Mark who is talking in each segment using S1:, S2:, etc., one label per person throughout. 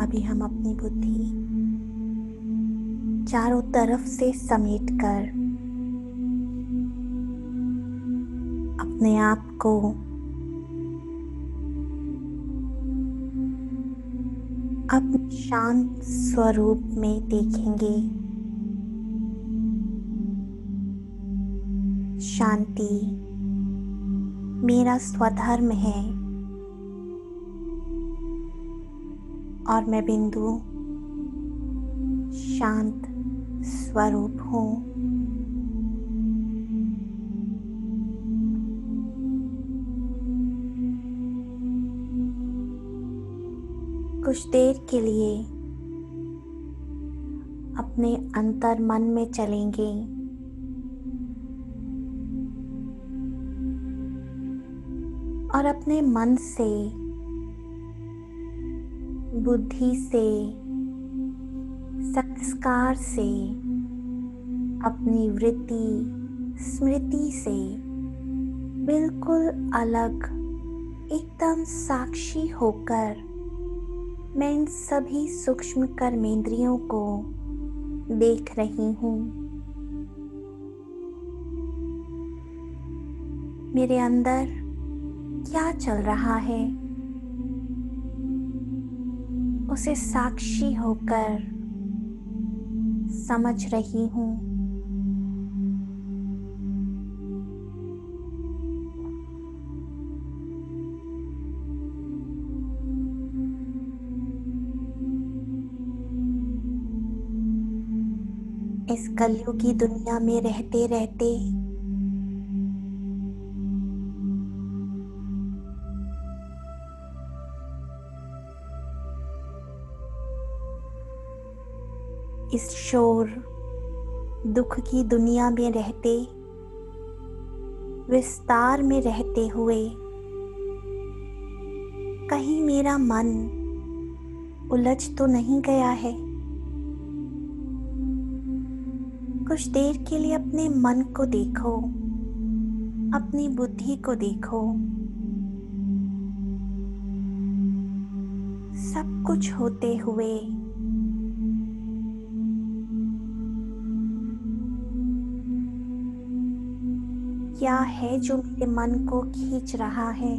S1: अभी हम अपनी बुद्धि चारों तरफ से समेटकर अपने आप को अपने शांत स्वरूप में देखेंगे। शांति मेरा स्वधर्म है और मैं बिंदु शांत स्वरूप हूँ। कुछ देर के लिए अपने अंतर मन में चलेंगे और अपने मन से, बुद्धि से, संस्कार से, अपनी वृत्ति स्मृति से बिल्कुल अलग, एकदम साक्षी होकर मैं इन सभी सूक्ष्म कर्मेंद्रियों को देख रही हूँ। मेरे अंदर क्या चल रहा है उसे साक्षी होकर समझ रही हूँ। इस कलयुगी दुनिया में रहते रहते इस शोर दुख की दुनिया में रहते, विस्तार में रहते हुए कहीं मेरा मन उलझ तो नहीं गया है। कुछ देर के लिए अपने मन को देखो, अपनी बुद्धि को देखो। सब कुछ होते हुए क्या है जो मेरे मन को खींच रहा है?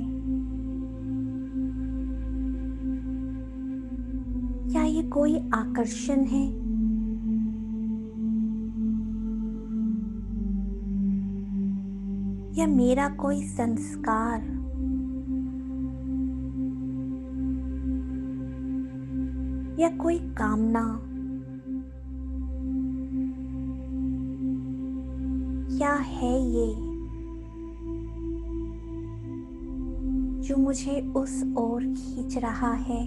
S1: क्या ये कोई आकर्षण है? या मेरा कोई संस्कार? या कोई कामना? क्या है ये जो मुझे उस ओर खींच रहा है?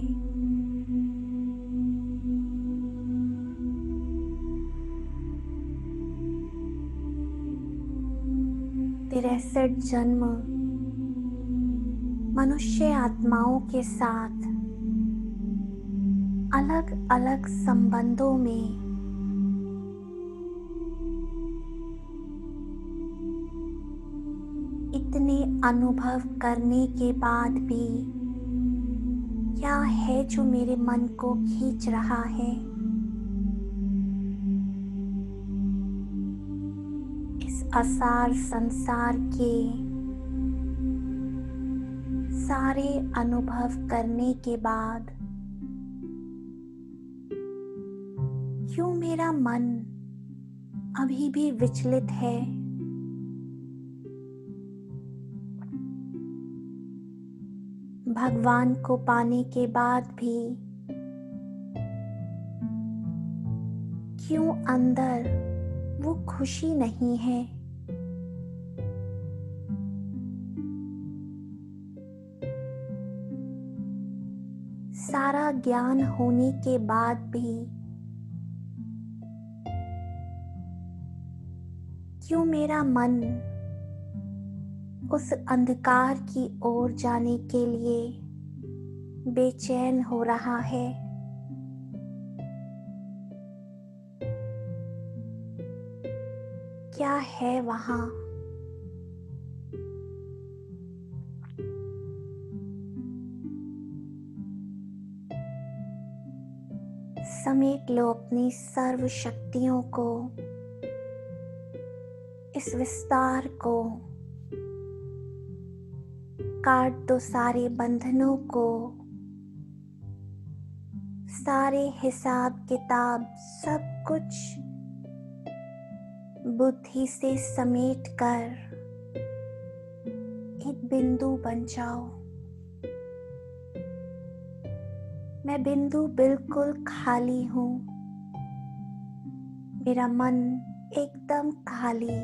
S1: तिरसठ जन्म मनुष्य आत्माओं के साथ अलग अलग संबंधों में इतने अनुभव करने के बाद भी क्या है जो मेरे मन को खींच रहा है? इस असार संसार के सारे अनुभव करने के बाद क्यों मेरा मन अभी भी विचलित है? भगवान को पाने के बाद भी क्यों अंदर वो खुशी नहीं है? सारा ज्ञान होने के बाद भी क्यों मेरा मन उस अंधकार की ओर जाने के लिए बेचैन हो रहा है? क्या है वहां? समेट लो अपनी सर्व शक्तियों को, इस विस्तार को। काट दो सारे बंधनों को, सारे हिसाब किताब सब कुछ बुद्धि से समेट कर एक बिंदु बन जाओ। मैं बिंदु बिल्कुल खाली हूँ, मेरा मन एकदम खाली।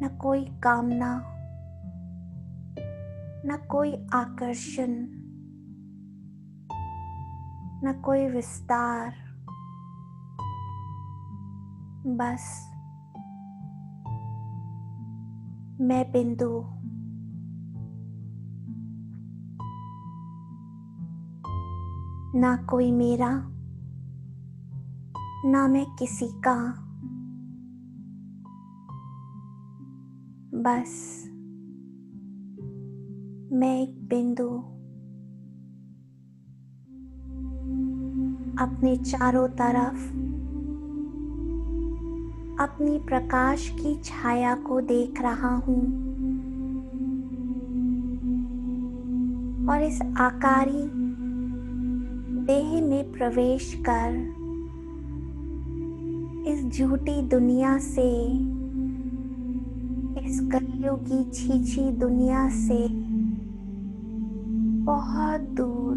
S1: न कोई कामना, न कोई आकर्षण, न कोई विस्तार, बस मैं बिंदु। ना कोई मेरा, ना मैं किसी का, बस मैं एक बिंदु। अपने चारों तरफ अपनी प्रकाश की छाया को देख रहा हूँ और इस आकारी देह में प्रवेश कर इस झूठी दुनिया से, इस कलयुगी छीछी दुनिया से बहुत दूर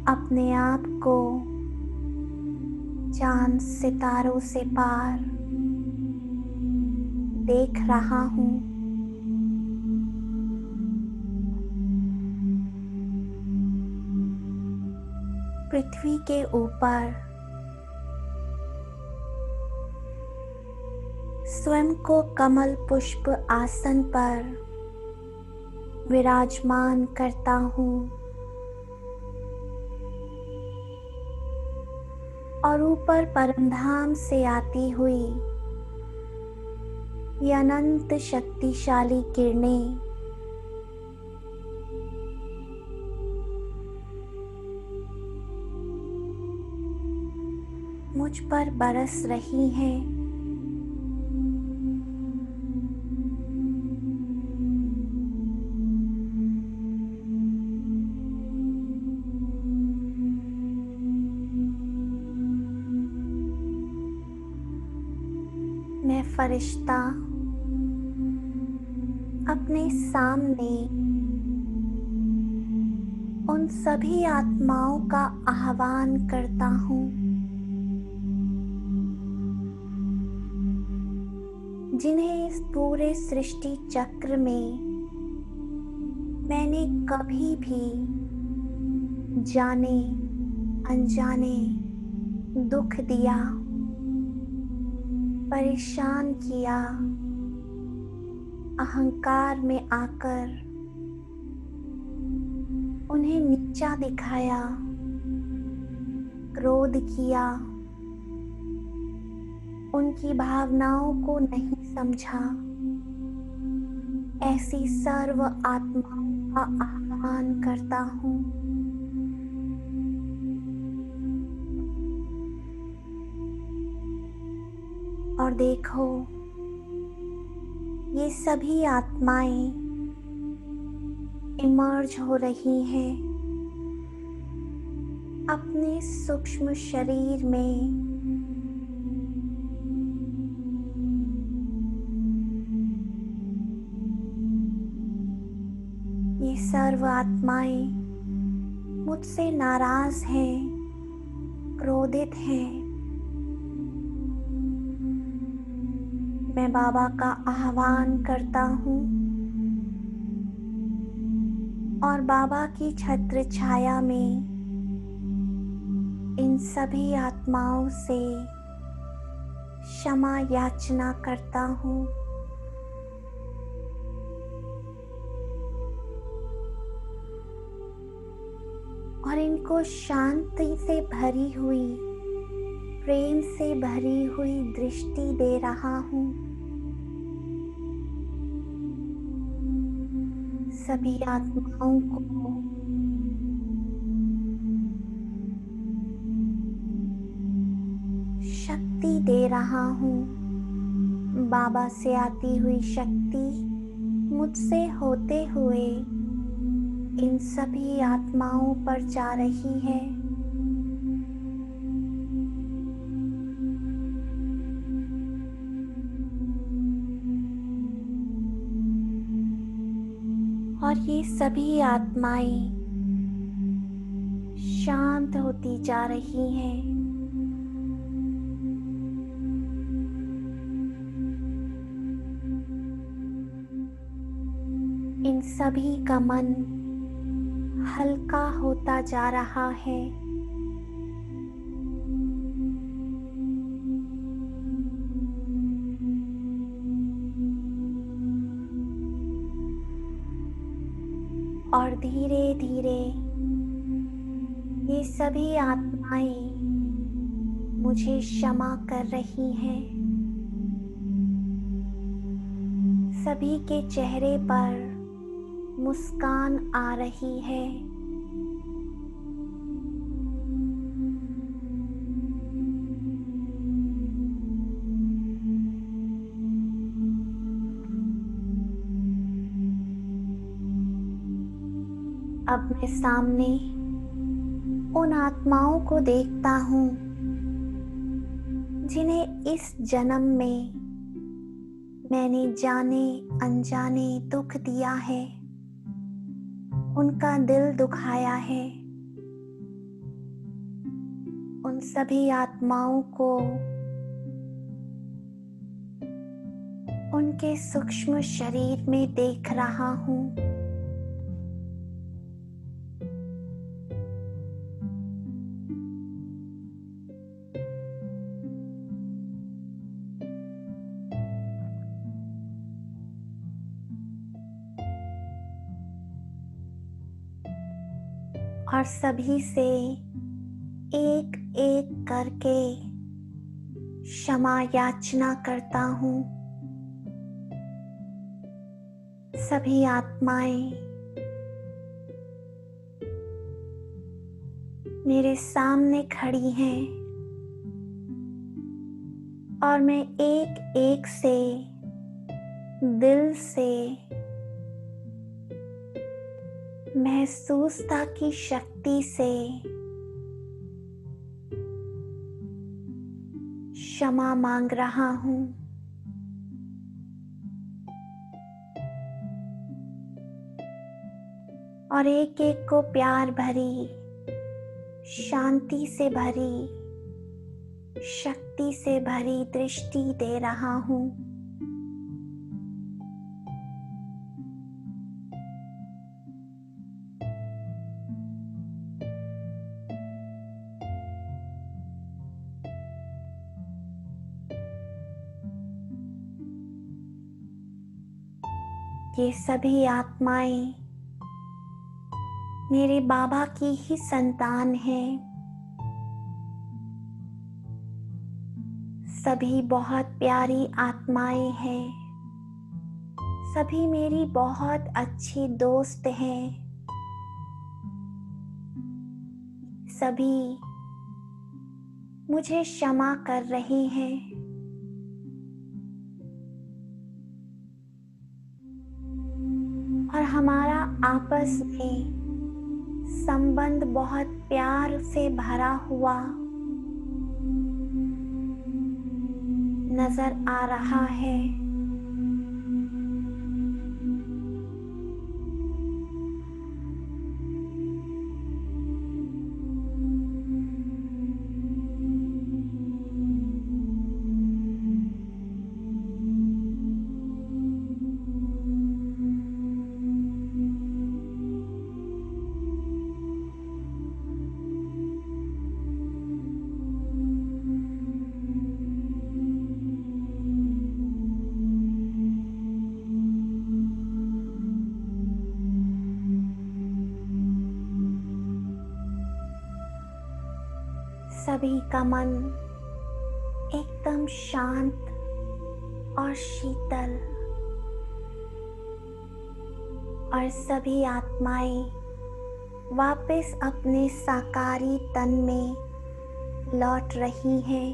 S1: अपने आप को चांद सितारों से पार देख रहा हूँ। पृथ्वी के ऊपर स्वयं को कमल पुष्प आसन पर विराजमान करता हूँ और ऊपर परमधाम से आती हुई ये अनंत शक्तिशाली किरणें मुझ पर बरस रही हैं। मैं फरिश्ता अपने सामने उन सभी आत्माओं का आह्वान करता हूँ जिन्हें इस पूरे सृष्टि चक्र में मैंने कभी भी जाने अनजाने दुख दिया, परेशान किया, अहंकार में आकर उन्हें नीचा दिखाया, क्रोध किया, उनकी भावनाओं को नहीं समझा। ऐसी सर्व आत्माओं का आह्वान करता हूँ। और देखो, ये सभी आत्माएं इमर्ज हो रही हैं अपने सूक्ष्म शरीर में। ये सर्व आत्माएं मुझसे नाराज हैं, क्रोधित हैं। मैं बाबा का आह्वान करता हूँ और बाबा की छत्र छाया में इन सभी आत्माओं से क्षमा याचना करता हूँ। और इनको शांति से भरी हुई, प्रेम से भरी हुई दृष्टि दे रहा हूँ। सभी आत्माओं को शक्ति दे रहा हूँ। बाबा से आती हुई शक्ति मुझसे होते हुए इन सभी आत्माओं पर जा रही है। और ये सभी आत्माएं शांत होती जा रही हैं। इन सभी का मन हल्का होता जा रहा है। और धीरे धीरे ये सभी आत्माएं मुझे क्षमा कर रही हैं। सभी के चेहरे पर मुस्कान आ रही है। अब मैं सामने उन आत्माओं को देखता हूँ जिन्हें इस जन्म में मैंने जाने अनजाने दुख दिया है, उनका दिल दुखाया है। उन सभी आत्माओं को उनके सूक्ष्म शरीर में देख रहा हूँ। और सभी से एक एक करके क्षमा याचना करता हूँ। सभी आत्माएं मेरे सामने खड़ी हैं और मैं एक एक से दिल से महसूसता की शक्ति से क्षमा मांग रहा हूँ। और एक एक को प्यार भरी, शांति से भरी, शक्ति से भरी दृष्टि दे रहा हूँ। ये सभी आत्माएं मेरे बाबा की ही संतान हैं। सभी बहुत प्यारी आत्माएं हैं। सभी मेरी बहुत अच्छी दोस्त हैं। सभी मुझे क्षमा कर रही हैं। और हमारा आपस में संबंध बहुत प्यार से भरा हुआ नजर आ रहा है। सभी का मन एकदम शांत और शीतल और सभी आत्माएं वापस अपने साकारी तन में लौट रही हैं।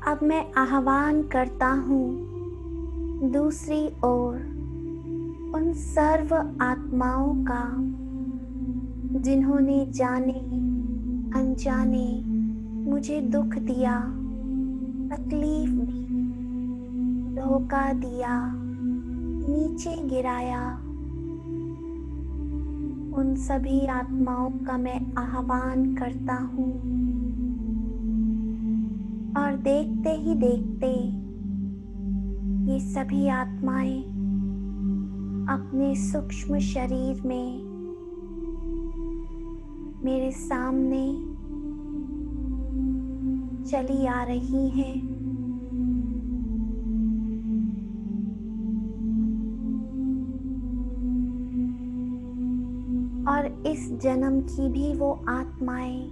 S1: अब मैं आह्वान करता हूँ दूसरी ओर उन सर्व आत्माओं का जिन्होंने जाने अनजाने मुझे दुख दिया, तकलीफ दी, धोखा दिया, नीचे गिराया। उन सभी आत्माओं का मैं आह्वान करता हूँ और देखते ही देखते ये सभी आत्माएं अपने सूक्ष्म शरीर में मेरे सामने चली आ रही हैं। और इस जन्म की भी वो आत्माएं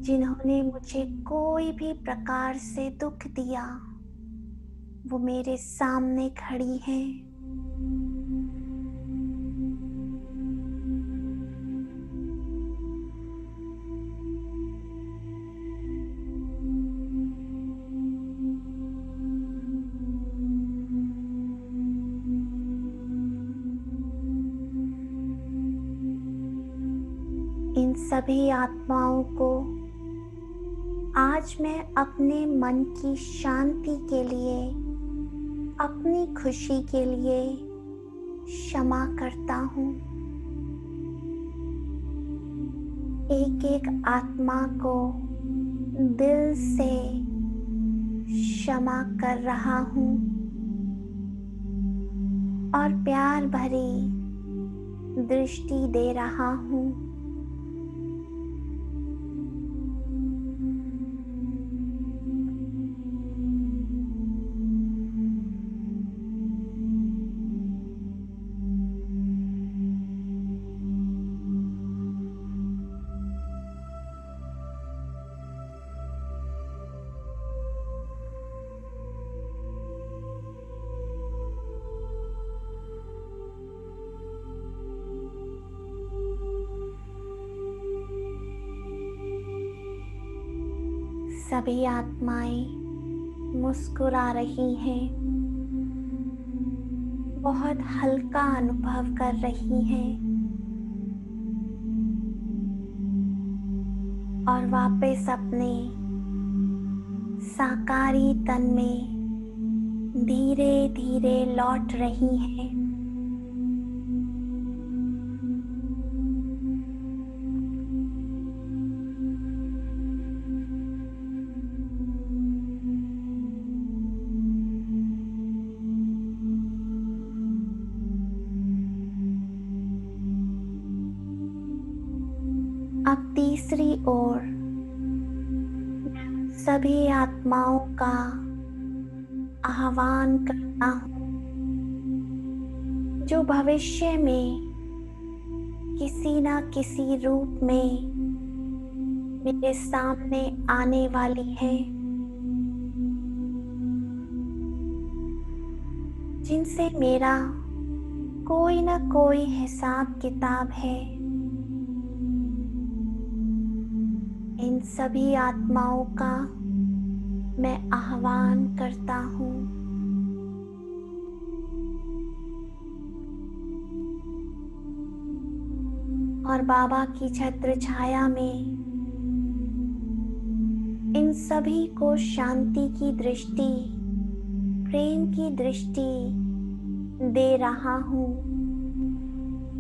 S1: जिन्होंने मुझे कोई भी प्रकार से दुख दिया, वो मेरे सामने खड़ी हैं। इन सभी आत्माओं को आज मैं अपने मन की शांति के लिए, अपनी खुशी के लिए क्षमा करता हूँ। एक एक आत्मा को दिल से क्षमा कर रहा हूँ और प्यार भरी दृष्टि दे रहा हूँ। सभी आत्माएं मुस्कुरा रही हैं, बहुत हल्का अनुभव कर रही हैं और वापस अपने साकारी तन में धीरे धीरे लौट रही हैं। अब तीसरी ओर सभी आत्माओं का आह्वान करता हूँ जो भविष्य में किसी न किसी रूप में मेरे सामने आने वाली है, जिनसे मेरा कोई न कोई हिसाब किताब है। इन सभी आत्माओं का मैं आह्वान करता हूँ। और बाबा की छत्र छाया में इन सभी को शांति की दृष्टि, प्रेम की दृष्टि दे रहा हूँ।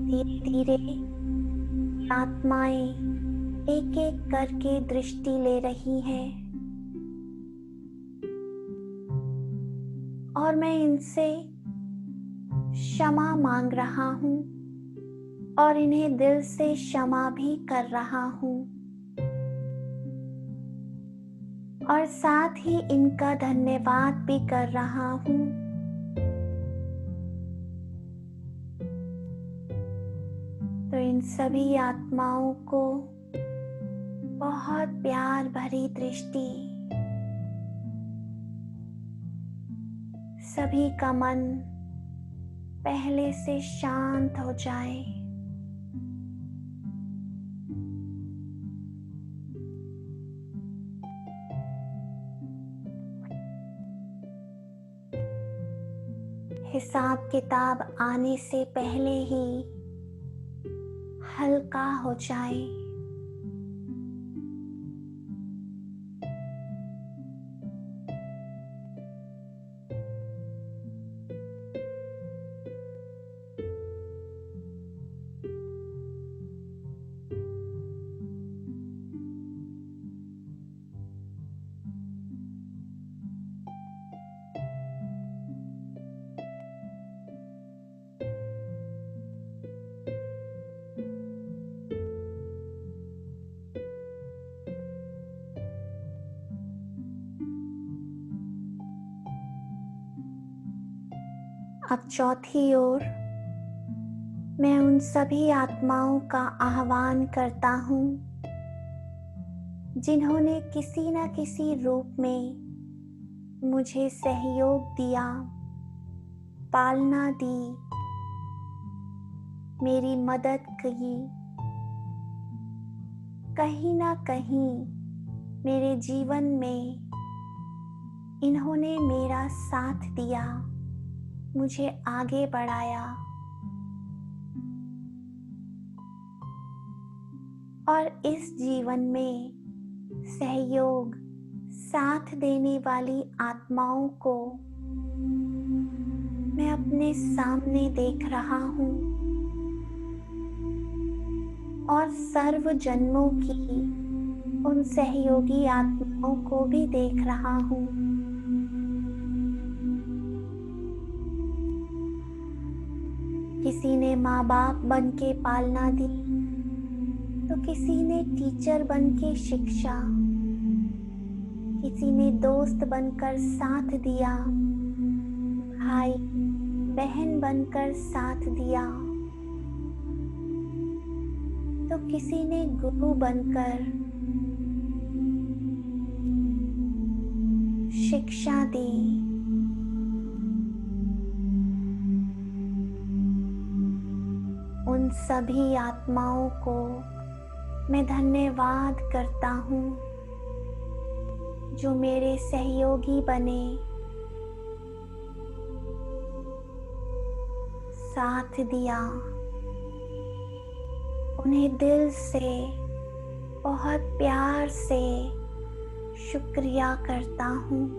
S1: धीरे धीरे आत्माएं एक एक करके दृष्टि ले रही हैं और मैं इनसे क्षमा मांग रहा हूँ और इन्हें दिल से क्षमा भी कर रहा हूँ और साथ ही इनका धन्यवाद भी कर रहा हूँ। तो इन सभी आत्माओं को बहुत प्यार भरी दृष्टि। सभी का मन पहले से शांत हो जाए। हिसाब किताब आने से पहले ही हल्का हो जाए। अब चौथी ओर मैं उन सभी आत्माओं का आह्वान करता हूँ जिन्होंने किसी न किसी रूप में मुझे सहयोग दिया, पालना दी, मेरी मदद की, कहीं ना कहीं मेरे जीवन में इन्होंने मेरा साथ दिया, मुझे आगे बढ़ाया। और इस जीवन में सहयोग, साथ देने वाली आत्माओं को मैं अपने सामने देख रहा हूँ और सर्व जन्मों की उन सहयोगी आत्माओं को भी देख रहा हूँ। किसी ने माँ बाप बन के पालना दी, तो किसी ने टीचर बन के शिक्षा, किसी ने दोस्त बनकर साथ दिया, भाई बहन बनकर साथ दिया, तो किसी ने गुरु बनकर शिक्षा दी। उन सभी आत्माओं को मैं धन्यवाद करता हूँ जो मेरे सहयोगी बने, साथ दिया। उन्हें दिल से बहुत प्यार से शुक्रिया करता हूँ।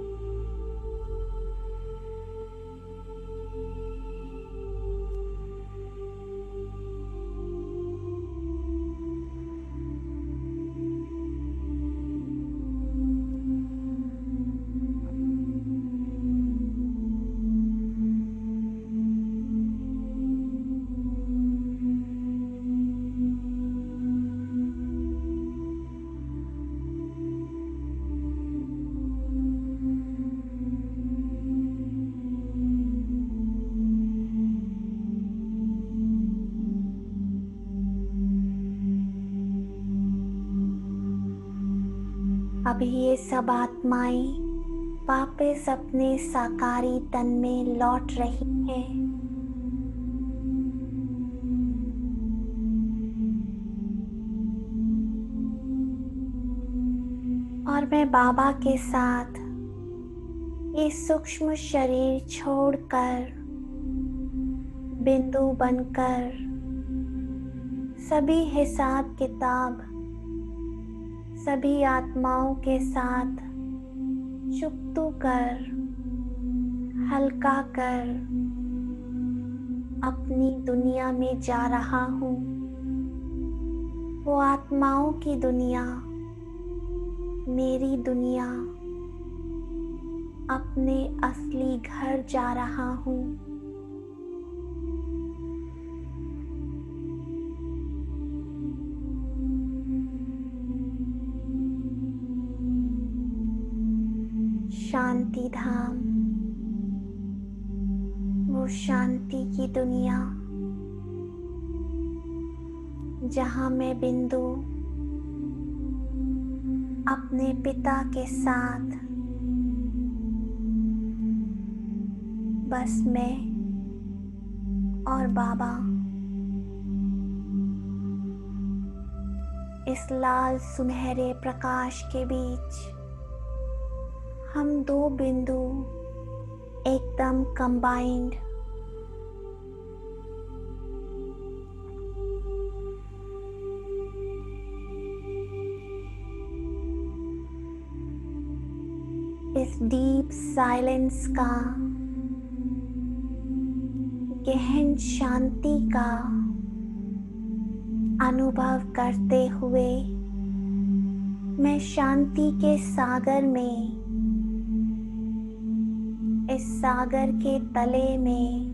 S1: अब ये सब आत्माएं वापस अपने साकारी तन में लौट रही हैं। और मैं बाबा के साथ ये सूक्ष्म शरीर छोड़कर बिंदु बनकर सभी हिसाब किताब सभी आत्माओं के साथ चुकतू कर, हल्का कर अपनी दुनिया में जा रहा हूँ। वो आत्माओं की दुनिया, मेरी दुनिया, अपने असली घर जा रहा हूँ। शांति धाम, वो शांति की दुनिया, जहाँ मैं बिंदु अपने पिता के साथ बस मैं और बाबा इस लाल सुनहरे प्रकाश के बीच हम दो बिंदु एकदम कंबाइंड इस डीप साइलेंस का गहन शांति का अनुभव करते हुए मैं शांति के सागर में, इस सागर के तले में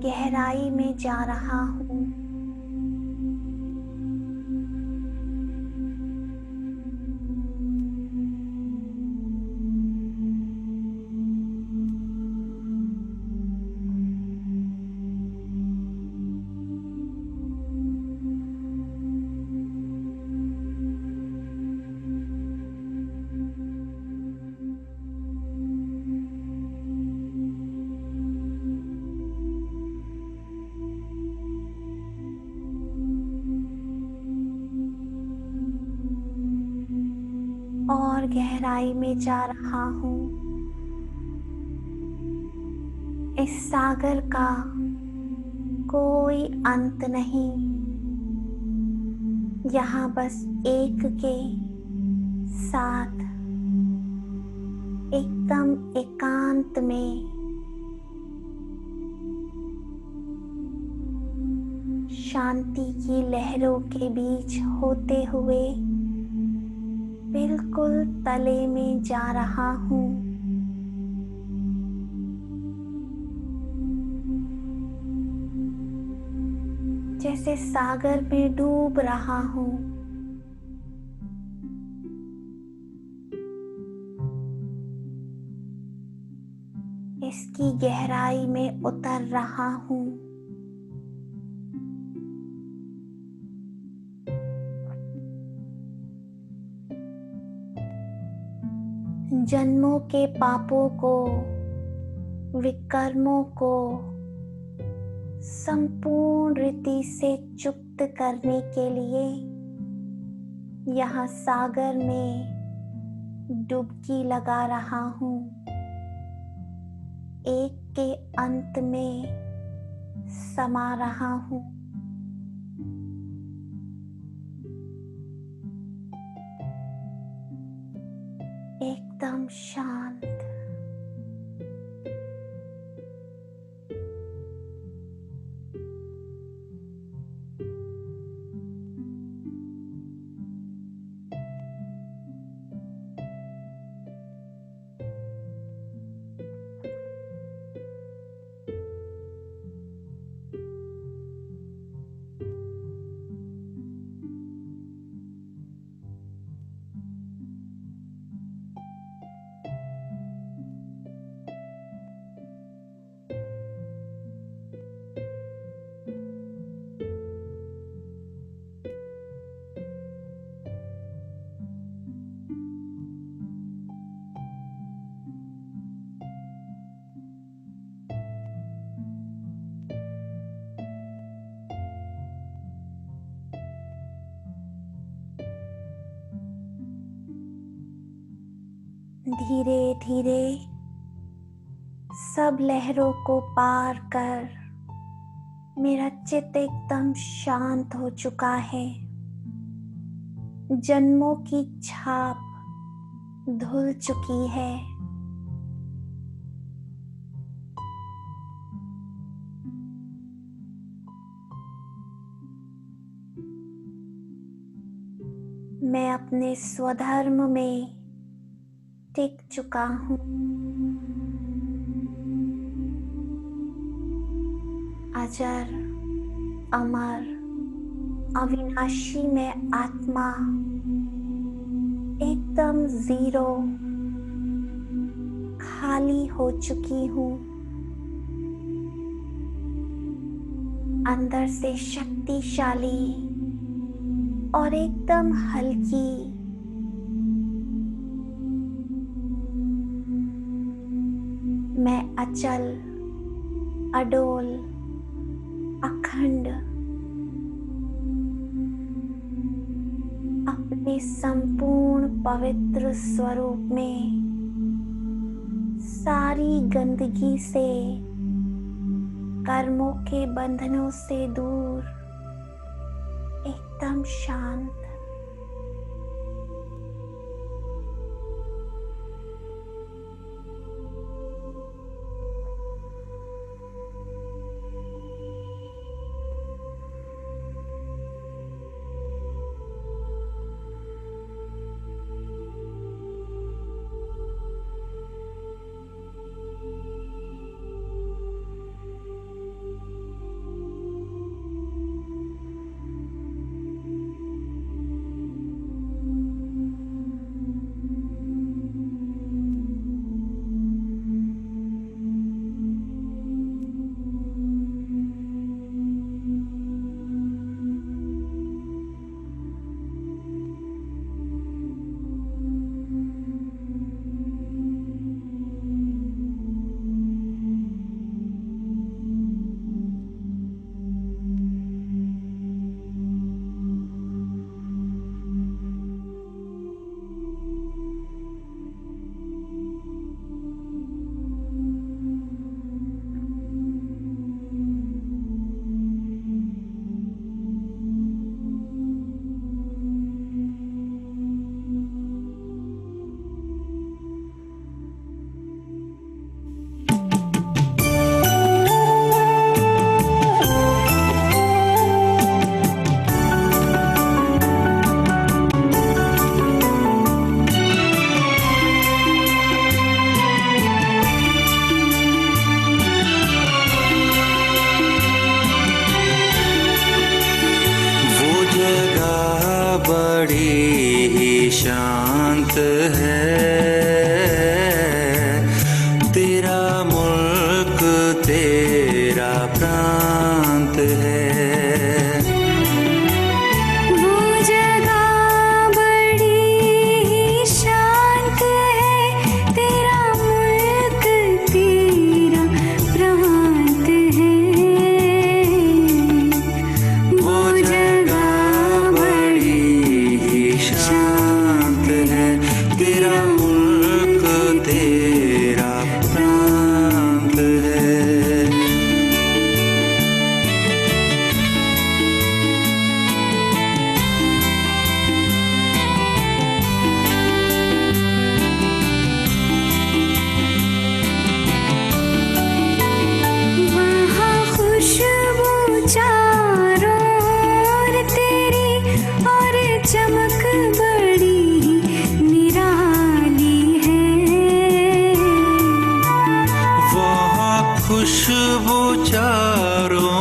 S1: गहराई में जा रहा हूँ। और गहराई में जा रहा हूँ। इस सागर का कोई अंत नहीं। यहाँ बस एक के साथ एकदम एकांत में शांति की लहरों के बीच होते हुए बिल्कुल तले में जा रहा हूँ। जैसे सागर में डूब रहा हूँ। इसकी गहराई में उतर रहा हूँ। जन्मों के पापों को, विकर्मों को संपूर्ण रीति से चुक्त करने के लिए यहाँ सागर में डुबकी लगा रहा हूँ। एक के अंत में समा रहा हूँ। एकदम शांत। धीरे धीरे सब लहरों को पार कर मेरा चित्त एकदम शांत हो चुका है। जन्मों की छाप धुल चुकी है। मैं अपने स्वधर्म में टिक चुका हूँ। अजर, अमर, अविनाशी मैं आत्मा एकदम जीरो, खाली हो चुकी हूँ। अंदर से शक्तिशाली और एकदम हल्की। मैं अचल, अडोल, अखंड अपने संपूर्ण पवित्र स्वरूप में सारी गंदगी से, कर्मों के बंधनों से दूर, एकदम शांत।
S2: शांत है तेरा मुल्क, तेरा प्रांत है।
S3: वो जगह बड़ी ही शांत है, तेरा मुल्क, तेरा प्रांत है। वो जगह बड़ी ही शांत है, तेरा मुल्क, तेरा प्रांत है। वहाँ खुशबू चारों ओर तेरी और चमक बड़ी निराली है।
S2: वहाँ खुशबू चारों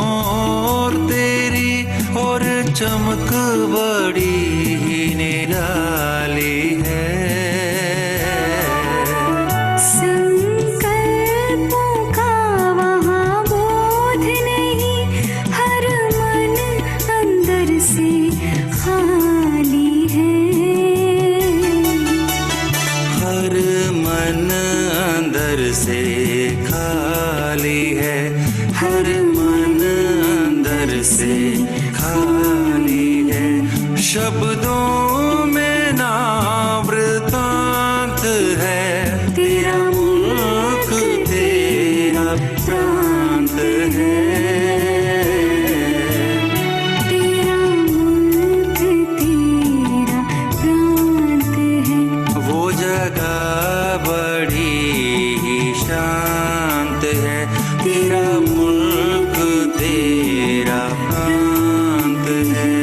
S2: ओर तेरी और चमक बड़ी ही निराली है।
S3: संकल्पों का वहाँ बोध नहीं, हर मन अंदर से खाली है।
S2: हर मन अंदर से खाली है, हर मन अंदर से खाली है। शब्दों में ना वृतांत है, तेरा मुल्क, तेरा प्रांत है।
S3: तेरा मुल्क, तेरा प्रांत है।
S2: वो जगह बड़ी ही शांत है, तेरा मुल्क, तेरा प्रांत है।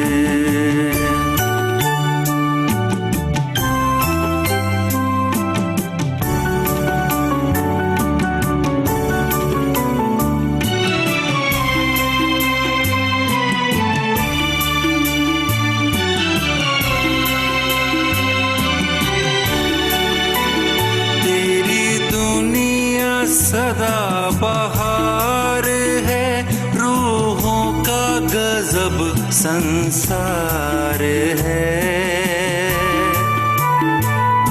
S2: तेरी दुनिया सदा बहार है, रूहों का संसार है।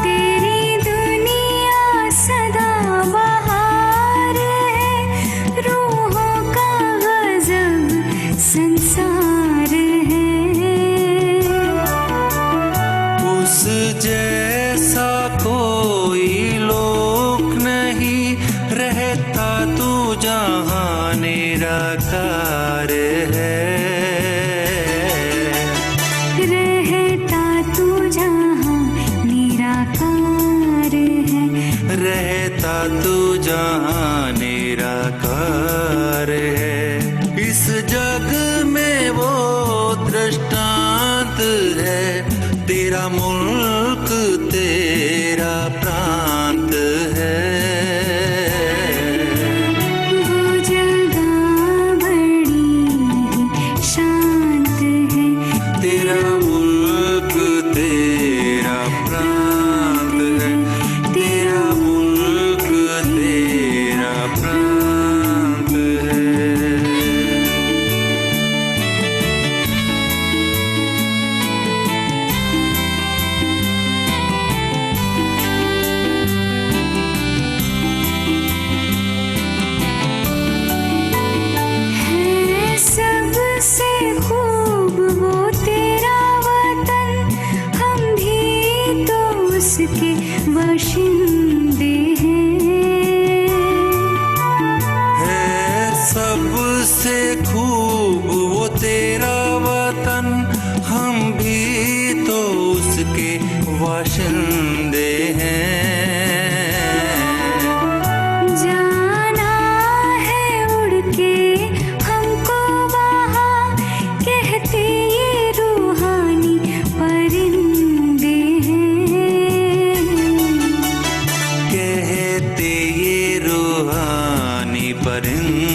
S3: तेरी दुनिया सदा बहार है, रूहों का गजब संसार है।
S2: उस जैसा कोई लोक नहीं, रहता तू जहाँ निराकार है।
S3: रहता तू जहाँ निराकार है।
S2: रहता तू जहाँ निराकार है। इस जग में वो दृष्टांत है, तेरा मुल्क तेरा प्रांत है।
S3: वो जगह बड़ी ही शांत है।
S2: तेरा मुल्क तेरा प्रांत है। तेरा मुल्क तेरा प्रांत है।
S3: है सबसे खूब वो तेरा वतन, हम भी तो उसके बाशिंदे हैं।
S2: है सबसे खूब वो तेरा वतन, हम भी तो उसके वाशिंदे हैं।
S3: जाना है उड़ के हमको वहाँ, कहते ये रूहानी परिंदे हैं।
S2: कहते ये रूहानी परिंदे